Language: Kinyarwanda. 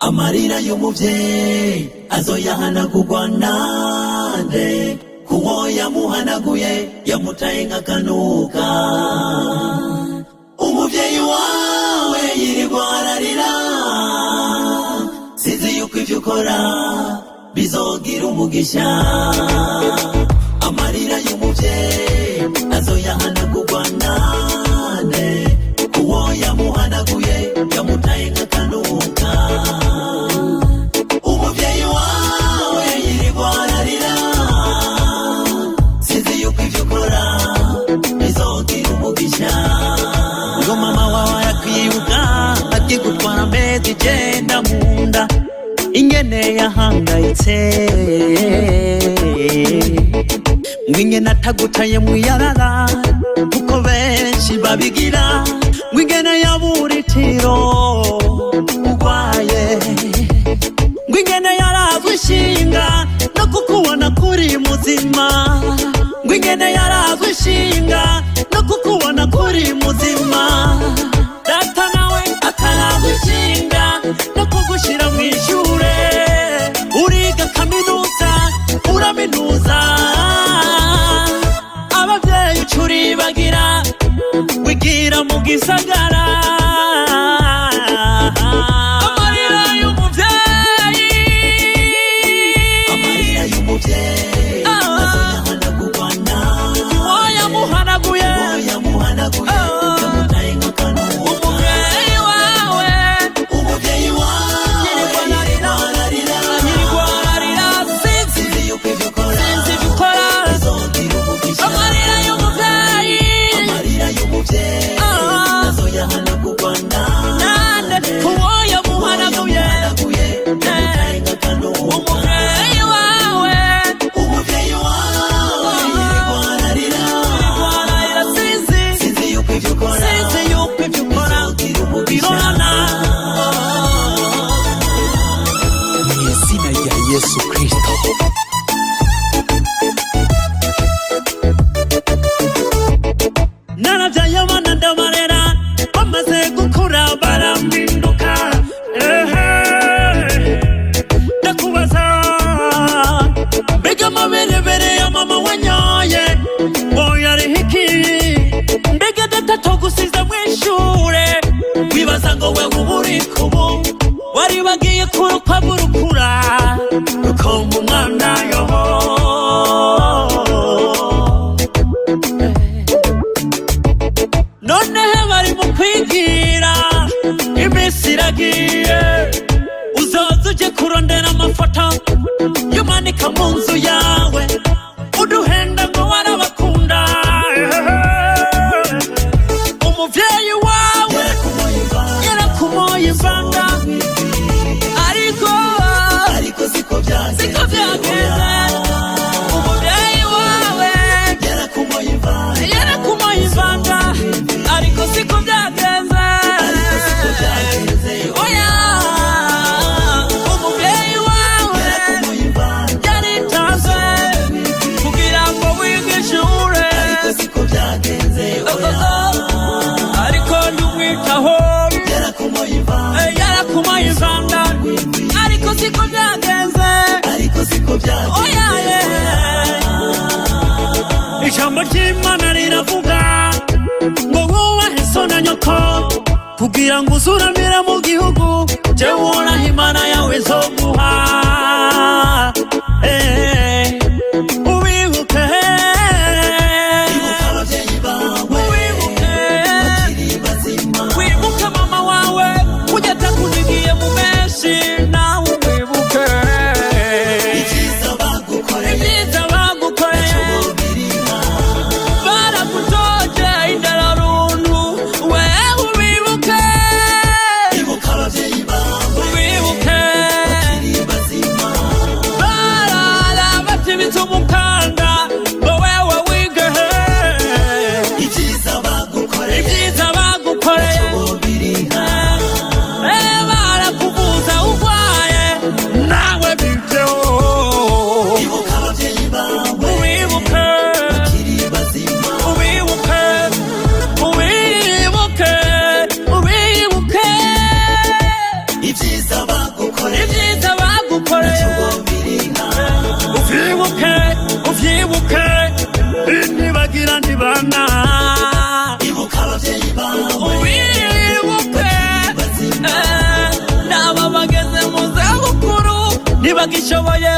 Amarira y'umuvyeyi azoyahanagurwa nande, kuwo yamuhanaguye yamutaye nk'akanuka. Umuvyeyi wawe yirirwa ararira, sinzi yuko ivyo ukora bizogira umugisha. Amarira y'umuvyeyi azoyahanagurwa nande, kuwo yamuhanaguye yamutaye nk'akanuka. Umuvyeyi wawe yirirwa ararira, sinzi yuko ivyo ukora bizogira umugisha. Ngo mama wawe yakwibuka akigutwara amezi 9 munda, ingene yahangayitse, ngwingene atagutaye mwiyarara kuko benshi babigira, ngwingene yaburitiro ugwaye, ngwingene yarazwe ishinga no kukubona kuri muzima, ngwingene yarazwe ishinga no kukubona kuri muzima. Data nawe akarazwe ishinga no kugushira mw'ishure, uriga kaminuza uraminuza, abavyeyi ucuribagira wigira mu gisagara. Amarira y'umuvyeyi, amarira y'umuvyeyi azoyahanagurwa nande, uwo yamuhanaguye yamutaye nk'akanuka. Umuvyeyi wawe yirirwa ararira, sinzi yuko ivyo ukora bizogira umugisha. Amarira y'umuvyeyi azoyahanagurwa nande, uwo yamuhanaguye yamutaye nk'akanuka. Umuvyeyi wawe yirirwa ararira, sinzi yuko ivyo ukora bizogira umugisha. Mw'izina rya Yesu Kristo. Naravyaye abana ndabarera, bamaze gukura barampinduka. Ndakubaza, mbega amaberebere ya mama wanyoye wowe ariho iki? Mbega data togusize mw'ishure, wibaza ngo wewe uba uriko ubu waribagiye ko urukwavu rukura rukonka umwana yoho. Noneho bari mu kwigira, imisi iragiye, uzoza uje kurondera amafoto yumanika mu nzu yawe, uduhenda ngo warabakunda. Umuvyeyi wawe yarakumoye ivanga, ariko siko vyageze. Umuvyeyi wawe yarakumoye ivanga, ariko siko vyageze. Oya, umuvyeyi wawe yaritanze kugira ngo wige ishure, ariko ntumwitaho. Yarakumoye ivanga, ariko siko vyagenze. Oya, ijambo ry'Imana riravuga ngo wubahe so na nyoko kugira ngo uzuramire mu gihugu jewe uhoraho Imana yawe izoguha. Ubibuke, wibuke mama wawe ujya atakunigiye mu menshi, nawe wibuke ibyiza bagukoreye, baragutoje indararuntu, wewe ubibuke, ubibuke ibyiza bagukoreye uvyibuke uvyibuke ntibagira ntibana ibuka abavyeyi bawe wibuke n'aba bageze mu zabukuru ntibagishoboye